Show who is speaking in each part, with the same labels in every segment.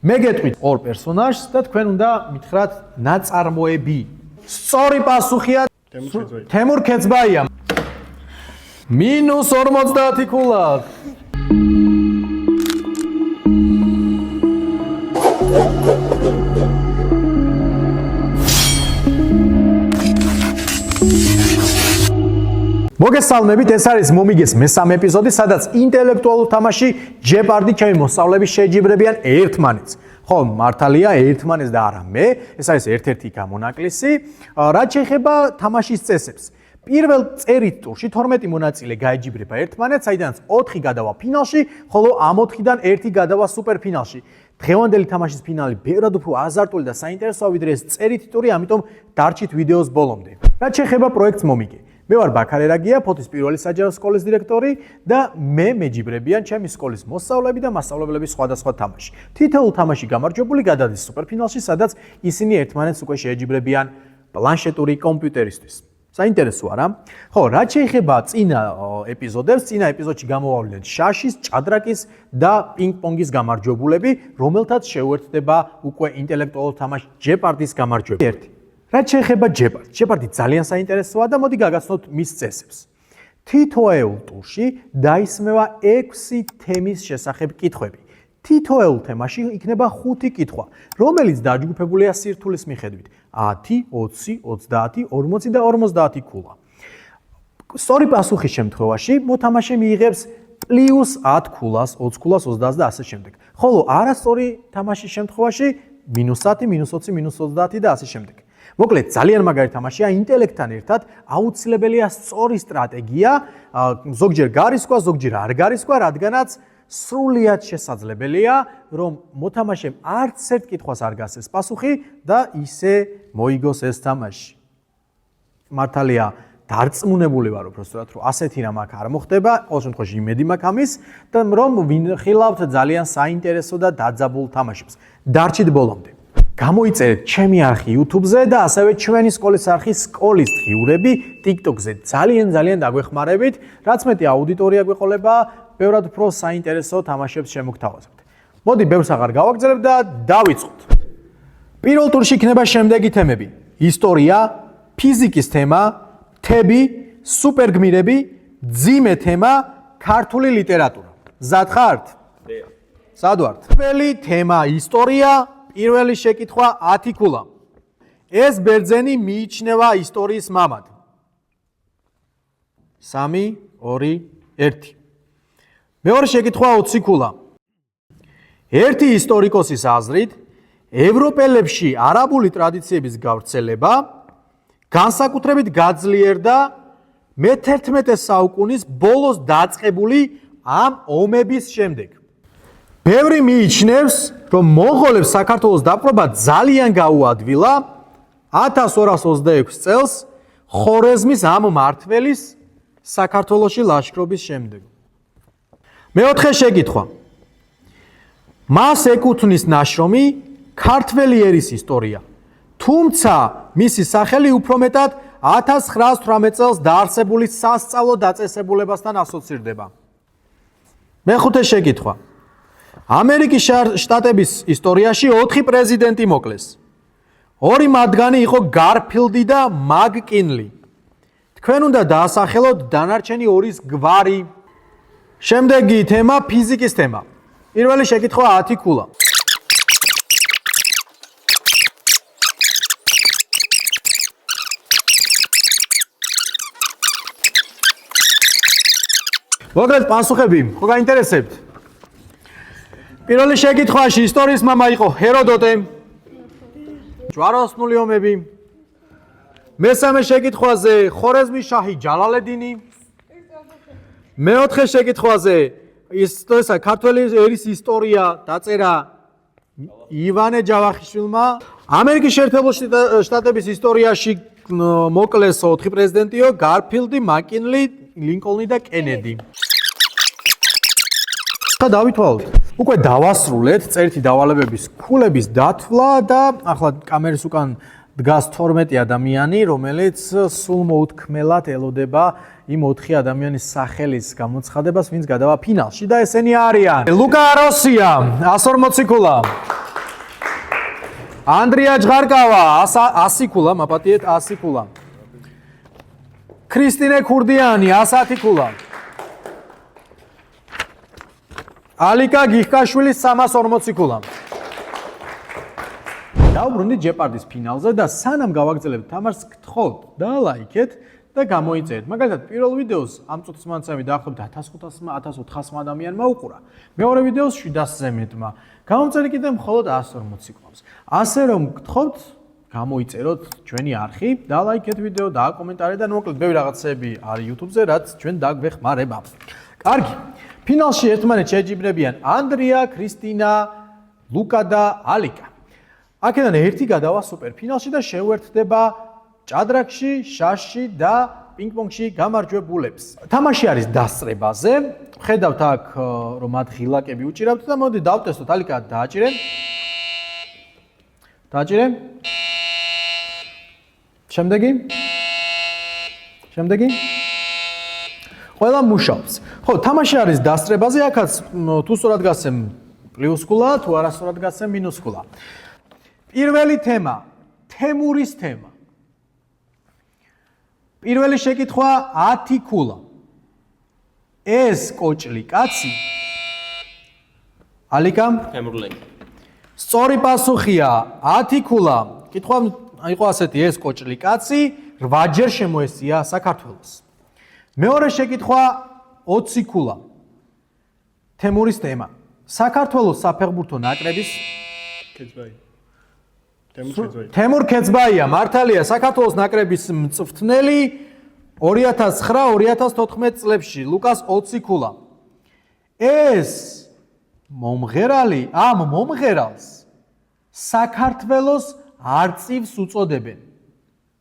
Speaker 1: მე გეტყვით ორ პერსონაჟს და თქვენ უნდა მითხრათ ნაწარმოები. სწორი პასუხია თემურ ქეცბაია. -50 ქულად. მოგესალმებით, ეს არის მომიგეს მესამე ეპიზოდი, სადაც ინტელექტუალურ თამაში ჯეპარდი ჩემი მოსწავლეები შეჯიბრებიან ერთმანეთს. ხო, მართალია ერთმანეთს და არა მე, ეს არის ერთ-ერთი გამონაკლისი. რაც შეეხება თამაშის წესებს. პირველ წერით ტურში 12 მონაწილე გაეჯიბრება ერთმანეთს, საიდანაც 4 გადავა ფინალში, ხოლო ამ 4-დან 1 გადავა სუპერფინალში. დღევანდელი თამაშის ფინალი ბევრად უფრო აზარტული და საინტერესოა, ვიდრე ეს წერით ტური, ამიტომ დარჩით ვიდეოს ბოლომდე. რაც შეეხება პროექტს მომიგე. მე ვარ ბაქარე რაგია, ფოთის პირველი საჯარო სკოლის დირექტორი და მე მეჯიბრებიან ჩემი სკოლის მოსწავლეები და მასწავლებლები სხვადასხვა თამაში. თითოეულ თამაში გამარჯვებული გადადის სუპერფინალში, სადაც ისინი ერთმანეთს უკვე შეეჯიბრებიან პლანშეტური კომპიუტერისთვის. საინტერესოა რა? ხო, რაც შეეხება წინა ეპიზოდებს, წინა ეპიზოდში გამოვავლინეთ შაშის, ჭადრაკის და პინგ-პონგის გამარჯვებულები, რომელთაც შეუერთდება უკვე ინტელექტუალურ თამაშ ჯეპარდის გამარჯვება. რაც შეეხება ჯეპარდს, ჯეპარდი ძალიან საინტერესოა და მოდი გაგაცნოთ მის წესებს. თითოეულ ტურში დაისმევა 6 თემის შესახებ კითხვები. თითოეულ თემაში იქნება 5 კითხვა, რომელიც დაჯგუფებულია სირთულის მიხედვით: 10, 20, 30, 40 და 50 ქულა. სწორი პასუხის შემთხვევაში მოთამაშე მიიღებს პლუს 10 ქულას, 20 ქულას, 30 და ასე შემდეგ. ხოლო არასწორი თამაშის შემთხვევაში -10, -20, -30 და ასე შემდეგ. მოკლედ, ძალიან მაგარი თამაშია, ინტელექტთან ერთად აუცილებელია სწორი სტრატეგია, ზოგჯერ გარისკვა, ზოგჯერ არ გარისკვა, რადგანაც სრულიად შესაძლებელია, რომ მოთამაშემ არც ერთ კითხვას არ გასცეს პასუხი და ისე მოიგოს ეს თამაში. მართალია, დარწმუნებული ვარ უბრალოდ, რომ ასეთი რამ აქ არ მოხდება, ყოველ შემთხვევაში იმედი მაქვს ამის და რომ ვინხილავთ ძალიან საინტერესო და დაძაბულ თამაშებს. დარჩით ბოლომდე. გამოიწერეთ ჩემი არხი YouTube-ზე და ასევე ჩვენი სკოლის არხი სკოლის დღიურები TikTok-ზე. ძალიან დაგვეხმარებით, რაც მეტი აუდიტორია გვეყოლება, ბევრად უფრო საინტერესო თამაშებს შემოგთავაზებთ. მოდი, ბევრს აღარ გავაგრძელებ და დავიწყოთ. პირველ ტურში იქნება შემდეგი თემები: ისტორია, ფიზიკის თემა, თები, სუპერგმირები, ძიმე თემა, ქართული ლიტერატურა. მზად ხართ? სად ვართ? პირველი თემა ისტორია. პირველი შეკითხვა 10 ქულა. ეს ბერძენი მიიჩნევა ისტორიის მამად. 3, 2, 1. მეორე შეკითხვა 20 ქულა. ერთი ისტორიკოსის აზრით, ევროპელებში არაბული ტრადიციების გავრცელება განსაკუთრებით გაძლიერდა მე-11 საუკუნის ბოლოს დაწყებული ამ ომების შემდეგ. ბევრი მიიჩნევს, რომ მონღოლებს საქართველოს დაპყრობა ძალიან გაუადვილა 1226 წელს ხორეზმის ამ მმართველის საქართველოში ლაშქრობის შემდეგ. მეოთხე შეკითხვა. მას ეკუთვნის ნაშრომი ქართველი ერის ისტორია, თუმცა მისი სახელი უფრო მეტად 1918 წელს დაარსებული სასწავლო დაწესებულებასთან ასოცირდება. მეხუთე შეკითხვა. ამერიკის შტატების ისტორიაში 4 პრეზიდენტი მოკლეს. 2 მათგანი იყო გარფილდი და მაგკინლი. თქვენ უნდა დაასახელოთ დანარჩენი 2-ის გვარი. შემდეგი თემა ფიზიკის თემა. პირველი შეკითხვა 10 ქულა. მოგეთ პასუხები, ხო გაინტერესებთ? პირველი შეკითხვაში ისტორიის მამა იყო ჰეროდოტე. ჯვაროსნული ომები. მესამე შეკითხვაზე ხორეზმის შაჰი ჯალალედინი. მეოთხე შეკითხვაზე ისტორია ქართველი ერის ისტორია დაწერა ივანე ჯავახიშვილმა. ამერიკის შეერთებული შტატების ისტორიაში მოკლეს 4 პრეზიდენტიო: გარფილდი, მაკინლი, ლინკოლნი და კენედი. დავითვალოთ. უკვე დავასრულეთ წერითი დავალებების ქულების დათვლა და ახლა კამერის უკან დგას 12 ადამიანი, რომელიც სულ მოუთქმელად ელოდება იმ 4 ადამიანის სახელის გამოცხადებას, ვინც გადავა ფინალში და ესენი არიან: ლუკა როსია 140 ქულა, ანდრია ჯღარკავა 100 ქულა, მაპატიეთ 100 ქულა. ქრისტინე ქურდიანი 110 ქულა. ალიკა გიხკაშვილი 340 ქულა. დავბრუნდით ჯეპარდის ფინალზე და სანამ გავაგრძელებთ თამაშს, გთხოვთ დალაიქეთ და გამოიწერეთ. მაგალითად, პირველ ვიდეოს ამ წუთის მანძილზე დაახლოებით 1400 ადამიანმა უყურა. მეორე ვიდეოს 700-ზე მეტმა. გამომწერე კიდევ მხოლოდ 140 კლავს. ასე რომ გთხოვთ გამოიწეროთ ჩვენი არხი, დალაიქეთ ვიდეო, დააკომენტარეთ და მოკლედ ბევრი რაღაცები არის YouTube-ზე, რაც ჩვენ დაგვეხმარება. კარგი. ფინალში ერთმანეთს შეჯიბრებიან ანდრია, ქრისტინა, ლუკა და ალიკა. აქედან ერთი გადავა სუპერფინალში და შეუერთდება ჭადრაკში, შაშში და პინგ-პონგში გამარჯვებულებს. თამაში არის დასწრებაზე. ხედავთ აქ რომ მათ ღილაკები უჭირავთ და მოდი დავტესტოთ. ალიკა დააჭირე. დააჭირე. შემდეგი. ყველა მუშაობს. ხო, თამაში არის დასწრებაზე. აქაც თუ სწორად გასცემ პლუს ქულა, თუ არასწორად გასცემ მინუს ქულა. პირველი თემა, თემურის თემა. პირველი შეკითხვა 10 ქულა. ეს კოჭლი კაცი ალიკა
Speaker 2: თემურლენი.
Speaker 1: სწორი პასუხია 10 ქულა. კითხვა იყო ასეთი, ეს კოჭლი კაცი 8-ჯერ შემოესწია საქართველოს. მეორე შეკითხვა 20 ქულა. თემურის თემა. საქართველოს საფეხბურთო ნაკრების
Speaker 2: კეცბაი.
Speaker 1: თემურ ქეცბაია, მართალია, საქართველოს ნაკრების მწვრთნელი 2009-2014 წლებში, ლუკას 20 ქულა. ეს მომღერალი, ამ მომღერალს საქართველოს არწივს უწოდებენ.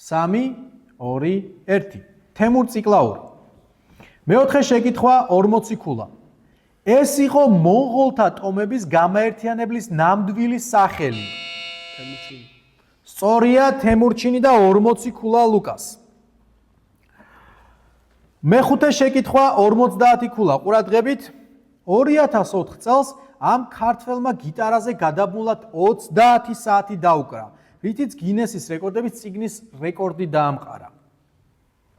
Speaker 1: 3, 2, 1. თემურ ციკლაური. მეოთხე შეკითხვა 40 ქულა. ეს იყო მონღოლთა ტომების გამაერთიანებლის ნამდვილი სახელი. სწორია, თემურჩინი და 40 ქულა ლუკას. მეხუთე შეკითხვა 50 ქულა. ყურადღებით, 2004 წელს ამ ქართველმა გიტარაზე გადაბმულად 30 საათი დაუკრა, რითიც გინესის რეკორდების წიგნის რეკორდი დაამყარა.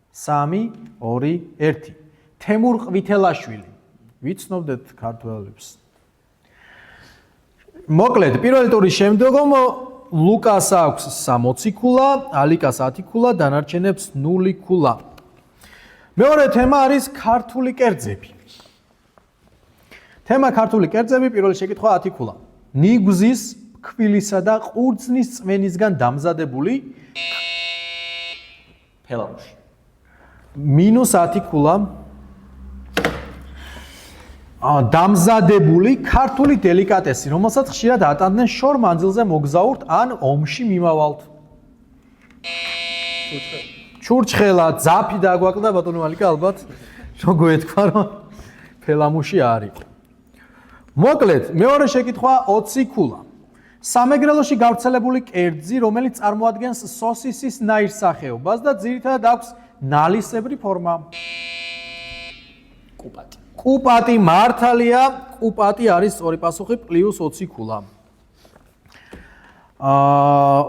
Speaker 1: 3, 2, 1. თემურ ყვითელაშვილი. ვიცნობდეთ ქართველებს. მოკლედ, პირველი ტურის შემდგომ ლუკას აქვს 60 ქულა, ალიკას 10 ქულა, დანარჩენებს 0 ქულა. მეორე თემა არის ქართული კერძები. თემა ქართული კერძები, პირველი შეკითხვა 10 ქულა. ნიგზის, ფქვილისა და ყურძნის წვენისგან დამზადებული
Speaker 2: ფელამუში.
Speaker 1: -10 ქულა. დამზადებული ქართული დელიკატესი, რომელსაც ხშირად ატანდნენ შორ მანძილზე მოგზაურთ ან ომში მიმავალთ. ჩურჩხელა, ძაფი დაგვაკლდა ბატონო ალიკა, ალბათ როგორ ეთქვა რომ ფელამუში არის. მოკლედ, მეორე შეკითხვა 20 ქულა. სამეგრელოში გავრცელებული კერძი, რომელიც წარმოადგენს სოსისის ნაირსახეობას და ძირითადად აქვს ნალისებრი ფორმა.
Speaker 2: კუპატი.
Speaker 1: კუპატი მართალია, კუპატი არის სწორი პასუხი +20 ქულა.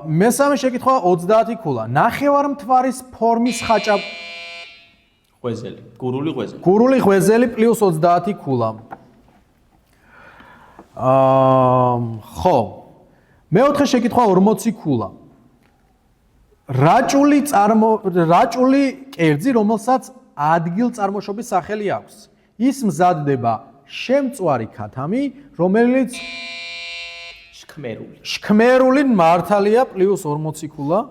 Speaker 1: მესამე შეკითხვა 30 ქულა. ნახევარმთვარის ფორმის ხაჭა
Speaker 2: ღვეზელი, გურული ღვეზელი.
Speaker 1: გურული ღვეზელი +30 ქულა. ხო. მეოთხე შეკითხვა 40 ქულა. რაჭული კერძი, რომელსაც ადგილწარმოშობის სახელი აქვს. ის მზადდება შემწვარი ქათამი, რომელიც შქმერული მართალია +40 ქულა.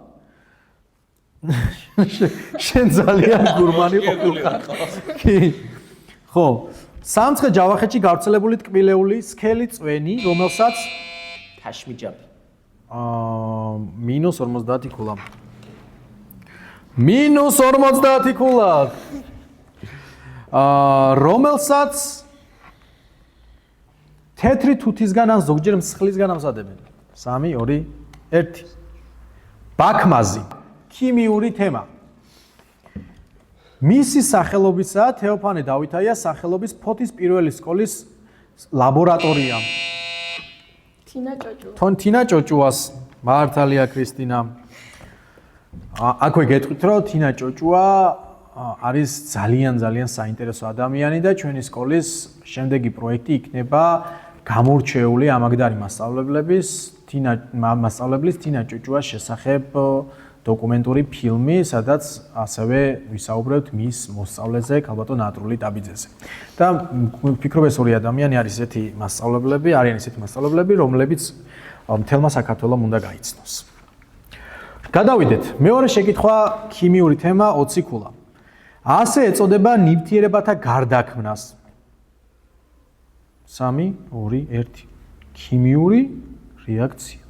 Speaker 1: შენ ძალიან გურმანი ყოფილიყარ. კი. ხო. სამცხე ჯავახეთში გავრცელებული ტკბილეული სქელი წვენი, რომელსაც
Speaker 2: თაშმიჯაბი.
Speaker 1: -50 ქულა. -50 ქულა. რომელსაც თეთრი თუთისგან ან ზოგჯერ მსხლისგან ამზადებენ. 3, 2, 1. ბაქმაზი. ქიმიური თემა. მისი სახელობისაა თეოფანე დავითაიას სახელობის ფოთის პირველი სკოლის ლაბორატორია. თინა ჭოჭუას. მართალია ქრისტინა. აქვე გეტყვით რომ თინა ჭოჭუა არის ძალიან საინტერესო ადამიანი და ჩვენი სკოლის შემდეგი პროექტი იქნება გამორჩეული ამაგდარი მასწავლებლების თინა ჭოჭუას შესახებ დოკუმენტური ფილმი, სადაც ასევე ვისაუბრებთ მის მოსწავლეზე, ქალბატონ ატრული ტაბიძეზე. და ვფიქრობ ეს ორი ადამიანი არის ესეთი მასწავლებლები, რომლებიც მთელმა საქართველოს უნდა გაიცნოს. გადავიდეთ. მეორე შეკითხვა ქიმიური თემა 20 ქულა. ასე ეწოდება ნივთიერებათა გარდაქმნას. 3, 2, 1. ქიმიური რეაქცია.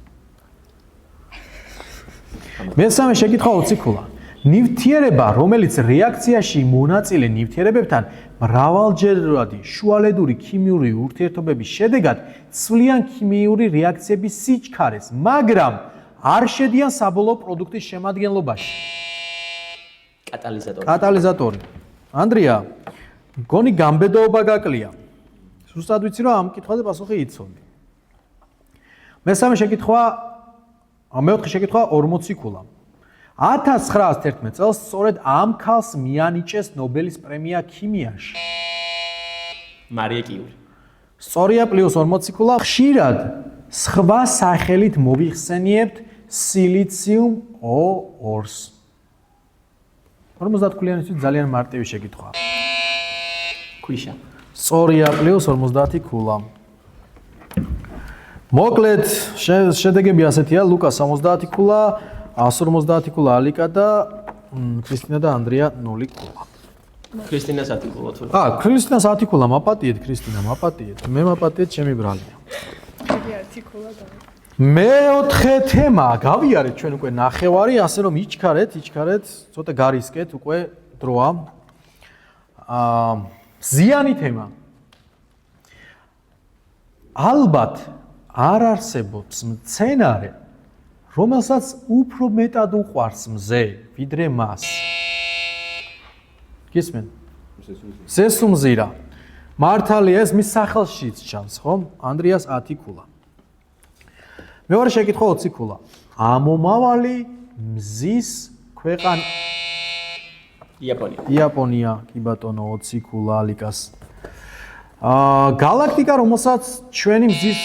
Speaker 1: მესამე შეკითხვა 20 ქულა. ნივთიერება, რომელიც რეაქციაში მონაწილე ნივთიერებებთან მრავალჯერადი შუალედური ქიმიური ურთიერთობების შედეგად ცვლიან ქიმიური რეაქციების სიჩქარეს, მაგრამ არ შედიან საბოლოო პროდუქტის შემადგენლობაში. კატალიზატორი. ანდრია, მგონი გამბედოობა გაკლია. ზუსტად ვიცი რომ ამ კითხვაზე პასუხი იცოდი. მეოთხე შეკითხვა 40 ქულა. 1911 წელს სწორედ ამ ქალს მიანიჭეს ნობელის პრემია ქიმიაში.
Speaker 2: მარია კიური.
Speaker 1: სწორია +40 ქულა. ხშირად სხვა სახელით მოვიხსენიებთ სილიციუმ O2-ს. 50 ქულიანისთვის ძალიან მარტივი შეკითხვაა.
Speaker 2: ქვიშა.
Speaker 1: სწორია +50 ქულა. მოკლედ შედეგები ასეთია: ლუკა 70 ქულა, 150 ქულა ალიკა და ქრისტინა და ანდრია 0 ქულა.
Speaker 2: ქრისტინა 10 ქულა თუ?
Speaker 1: ქრისტინა 10 ქულა მაპატიეთ, ქრისტინა მაპატიეთ. მე მაპატიეთ, ჩემი ბრალია. მეოთხე თემა, გავიარეთ ჩვენ უკვე ნახევარი, ასე რომ იჩქარეთ, ცოტა გარისკეთ, უკვე დროა. ზიანი თემა. ალბათ არ არსებობს მცენარე, რომელსაც უფრო მეტად უყვარს მზე, ვიდრე მას. გისმენ? ზესუმზირა. მართალია, ეს მის სახელშიც ჩანს, ხო? ანდრიას 10 ქულა. მეორე შეკითხვა 20 ქულა. ამომავალი მზის ქვეყანა. იაპონია, კი ბატონო, 20 ქულა ალიკას. გალაქტიკა, რომელსაც ჩვენი მზის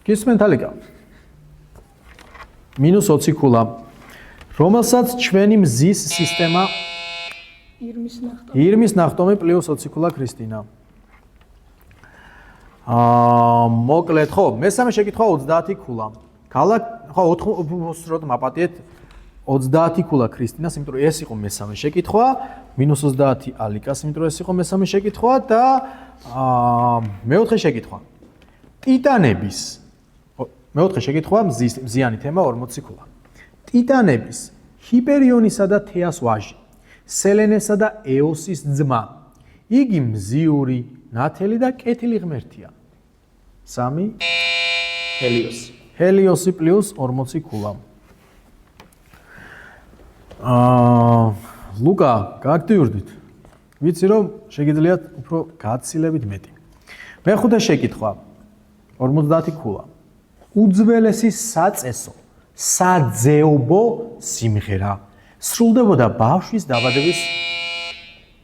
Speaker 1: გისმენთ ალიკა? -20 ქულა. რომელსაც ჩვენი მზის სისტემა ირმის ნახტომი +20 ქულა ქრისტინა. მოკლედ, ხო, მესამე შეკითხვა 30 ქულა. ხო, 4 მაპატიეთ 30 ქულა ქრისტინას, იმიტომ რომ ეს იყო მესამე შეკითხვა, -30 ალიკას, იმიტომ რომ ეს იყო მესამე შეკითხვა და მეოთხე შეკითხვა. ტიტანების მეოთხე შეკითხვა მზიანი თემა 40 ქულა. ტიტანების, ჰიპერიონისა და თეას ვაჟი, სელენესა და ეოსის ძმა. იგი მზიური, ნათელი და კეთილი ღმერთია. 3 ჰელიოსი +40 ქულა. ლუკა, გაგდიურდით. ვიცი რომ შეგიძლიათ უფრო გაცილებით მეტი. მეხუთე შეკითხვა 50 ქულა. უძველესი საწესო, საძეობო სიმღერა სრულდებოდა ბავშვის დაბადების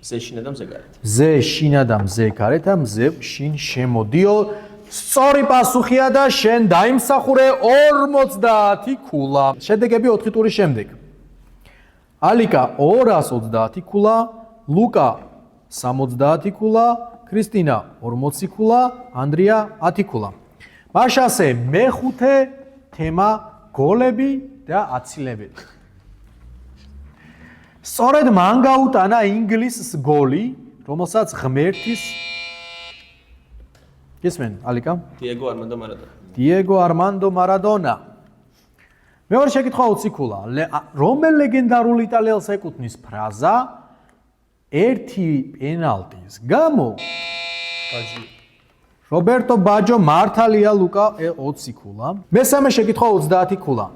Speaker 2: მზე შინა და მზე გარეთ.
Speaker 1: მზე შინა და მზე გარეთ და მზე შინ შემოდიო. სწორი პასუხია და შენ დაიმსახურე 50 ქულა. შედეგები 4 ტურის შემდეგ. ალიკა 230 ქულა, ლუკა 70 ქულა, ქრისტინა 40 ქულა, ანდრია 10 ქულა. მაშასე მეხუთე თემა გოლები და აცილებელი. სწორედ მან გაუტანა ინგლისს გოლი, რომელსაც ღმერთის გისმენ, ალიკა? დიეგო არმანდო მარადონა. მეორე შეკითხვა 20 ქულა. რომელ ლეგენდარულ იტალიელს ეკუთვნის ფრაზა ერთი პენალტის გამო? რობერტო ბაჯო, მართალია, ლუკა 20 ქულა. მესამე შეკითხვა 30 ქულა.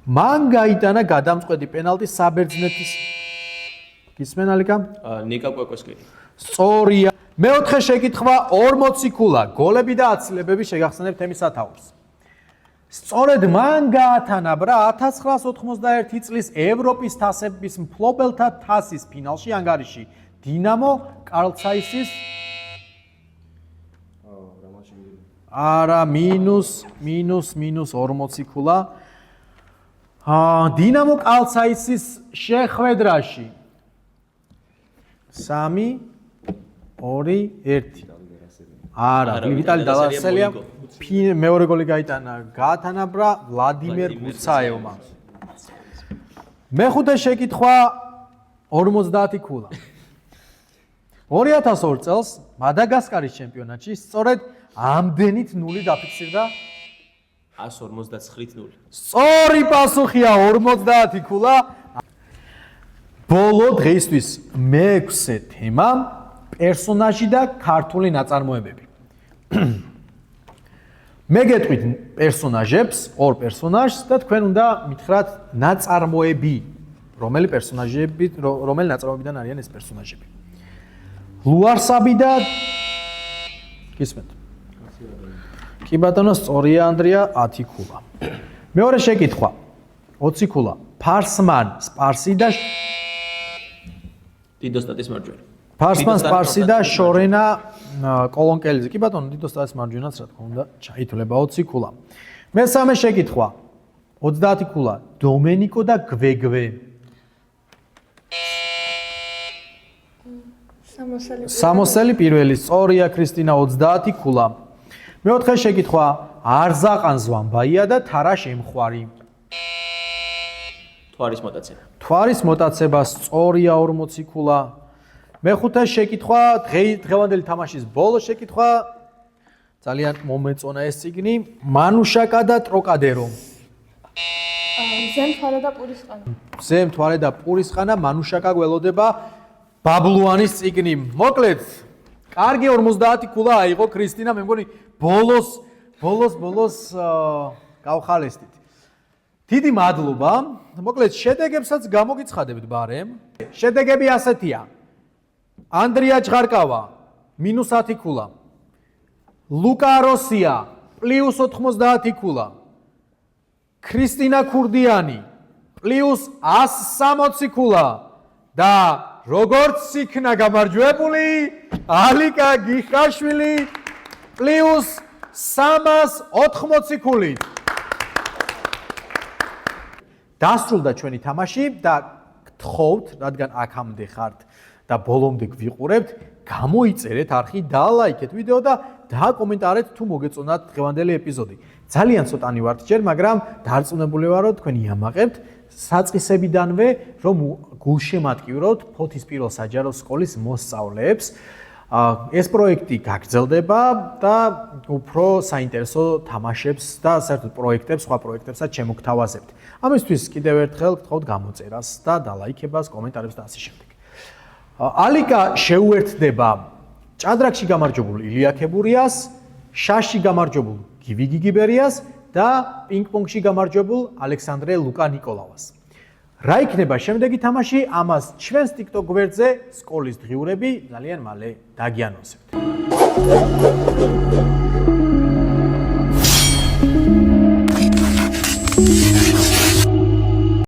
Speaker 1: მან გაიტანა გადამწყვეტი პენალტი საბერძნეთის გისმენ ალიკა?
Speaker 2: ნიკა კვეკვესკელი.
Speaker 1: სწორია. მეოთხე შეკითხვა 40 ქულა. გოლები და აცილებები შეგახსენებთ თემის სათაურს. სწორედ მან გაათანაბრა 1991 წლის ევროპის თასების მფლობელთა თასის ფინალში ანგარიში დინამო კარლცაისის არა -40 ქულა დინამო კარლცაისის შეხვედრაში 3 2 1 არა ვიტალი დალასელია მეორე გოლი გაიტანა გაათანაბრა ვლადიმერ გუცაევმა მეხუთე შეკითხვა 50 ქულა 2002 წელს მადაგასკარის ჩემპიონატში სწორედ ამდენით ნული დაფიქსირდა
Speaker 2: 159-0.
Speaker 1: სწორი პასუხია 50 ქულა ბოლო დღეისთვის მეექვსე თემა პერსონაჟი და ქართული ნაწარმოებები მე გეტყვით პერსონაჟებს ორ პერსონაჟს და თქვენ უნდა მითხრათ ნაწარმოები რომელი ნაწარმოებიდან არიან ეს პერსონაჟები ლუარსაბი და გისმენთ კი ბატონო სწორია ანდრია 10 ქულა მეორე შეკითხვა 20 ქულა ფარსმან სპარსი და
Speaker 2: დიდოსტატის მარჯვენა
Speaker 1: ფარსმან სპარსი და შორენა კოლონკელიძე კი ბატონო დიდოსტატის მარჯვენაც რა თქმა უნდა ჩაითვლება 20 ქულა მესამე შეკითხვა 30 ქულა დომენიკო და გვეგვე სამოსელი პირველი სწორია ქრისტინა 30 ქულა მეოთხე შეკითხვა არზაყან ზვამბაია და თარა შემხვარი თვარის მოტაცება სწორია 40 ქულა მეხუთე შეკითხვა დღევანდელი თამაშის ბოლო შეკითხვა ძალიან მომეწონა ეს წიგნი მანუშაკა და ტროკადერო ზემთვარე და პურისყანა მანუშაკა გველოდება ბაბლუანის წიგნი მოკლედ კარგი 50 ქულა აიღო ქრისტინა მე მგონი ბოლოს გავხალესდით დიდი მადლობა მოკლედ შედეგებსაც გამოგიცხადებთ ბარემ შედეგები ასეთია ანდრია ჭღარკავა -10 ქულა ლუკა როსია +90 ქულა ქრისტინა ქურდიანი +160 ქულა და როგორც იქნა გამარჯვებული ალიკა გიხაშვილი +380 ქულით დასრულდა ჩვენი თამაში და გთხოვთ რადგან აქამდე ხართ და ბოლომდე გვიყურებთ გამოიწერეთ არხი დალაიქეთ ვიდეო და დააკომენტარეთ თუ მოგეწონათ დღევანდელი ეპიზოდი ძალიან ცოტანი ვართ ჯერ მაგრამ დარწმუნებული ვარ რომ თქვენ იამაყებთ საწყისებიდანვე რომ გულშემატკივროთ ფოთის პირველ საჯარო სკოლის მოსწავლეებს ეს პროექტი გაგრძელდება და უფრო საინტერესო თამაშებს და საერთოდ პროექტებს, სხვა პროექტებსაც შემოგთავაზებთ. ამისთვის კიდევ ერთხელ გთხოვთ გამოწერას და დალაიქებას, კომენტარებს და ასე შემდეგ. ალიკა შეუერთდება ჭადრაკში გამარჯვებულ ილია ქებურიას, შაშში გამარჯვებულ გივი გიგიბერიას და პინგ-პონგში გამარჯვებულ ალექსანდრე ლუკა ნიკოლავას. რა იქნება შემდეგი თამაში, ამას ჩვენს TikTok გვერდზე სკოლის დღიურები ძალიან მალე დაგიანონსებთ.